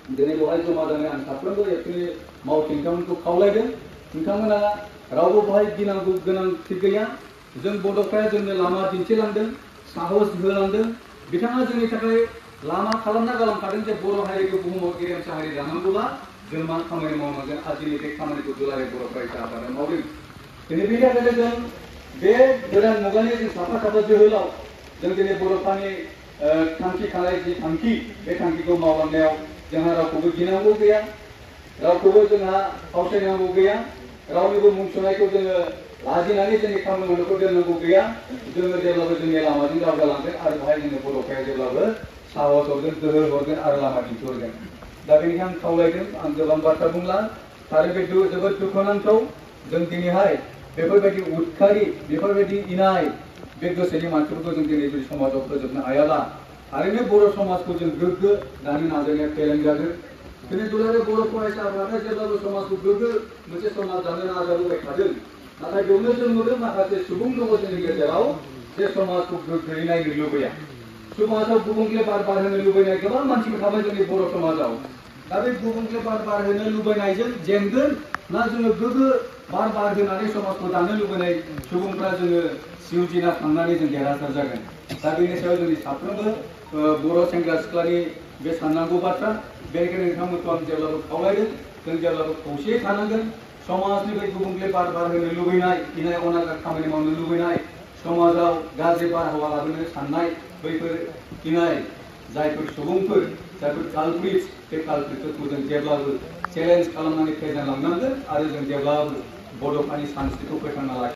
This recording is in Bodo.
दिनै बेवहाय जमा जानाय आं साफ्रोमबो एक्सुवेलि मावथि नोंथांमोनखौ खावलायदों नोंथांमोना रावबो बेवहाय गिनांगौ गोनांथि गैया जों बड'फाया जोंनो लामा दिन्थिलांदों साहस होलांदों बिथाङा जोंनि थाखाय लामा खालामना गालांखादों जे बर' हारिखौ बुहुमाव गेरेमसा हारि दानांगौब्ला जों मा खामानि मावनांगोन आजिनि बे खामानिखौ दुलाराय बर' फरायसा आफादा मावदों दिनै बेनि थाखायनो जों बे गोदान मुगानि जों साफा साफा जोहोलाव जों दिनै बर'फानि थांखि खालाय जि थांखि बे थांखिखौ मावलांनायाव जोंहा रावखौबो गिनांगौ गैया रावखौबो जोंहा फावसायनांगौ गैया रावनिबो मुं सुनायखौ जोङो लाजिनानै जोंनि खामानि मावनायखौ दोननांगौ गैया जोङो जेब्लाबो जोंनि लामाजों दावगालांगोन आरो बेवहाय जोंनि बर'फाया जेब्लाबो साहस हरगोन गोहो हरगोन आरो लामा दिन्थिहरगोन दा बेनिखायनो आं खावलायदों आं गोबां बाथ्रा बुंला आरो बे जोबोद दुखुनांथाव जों दिनैहाय बेफोरबायदि उदखारि बेफोरबायदि इनाय बे गोसोनि मानसिफोरखौ जों दिनै जुदि समाजाव फोजोबनो हायाब्ला थारैनो बर' समाजखौ जों गोग्गो दानि नाजानाया फेलें जागोन दिनै दुलाराय बर' फरायसा आफादा जेब्लाबो समाजखौ गोग्गो मोनसे समाज दानो नाजाबोबाय थादों नाथाय बेयावनो जों नुदों माखासे सुबुं दङ जोंनि गेजेराव जे समाजखौ गोग्गोयै नायनो लुबैया समाजाव गुबुंले बार बारहोनो लुबैनाय गोबां मानसिफोर थाबाय जोंनि बर' समाजाव दा बे गुबुंले बार बारहोनो लुबैनायजों जेनगोन ना जोङो गोग्गो बार बारहोनानै समाजखौ दानो लुबैनाय सुबुंफ्रा जोङो जिउजिना थांनानै जों देरहासार जागोन दा बेनि सायाव जोंनि साफ्रोमबो बर' सेंग्रा सिख्लानि बे साननांगौ बाथ्रा बेनिखायनो नोंथांमोनखौ आं जेब्लाबो खावलायदों जों जेब्लाबो खौसेयै थानांगोन समाजनि बे गुबुंले बार बारहोनो लुबैनाय इनाय अनागार खामानि मावनो लुबैनाय समाजाव गाज्रि बारहावा लाबोनो साननाय बैफोर इनाय जायफोर सुबुंफोर जायफोर कालप्रिट्स बे कालप्रिट्सफोरखौ जों जेब्लाबो चेलेन्ज खालामनानै फेजेनलांनांगोन आरो जों जेब्लाबो बड'फानि सानस्रिखौ फोथांना लाखिनो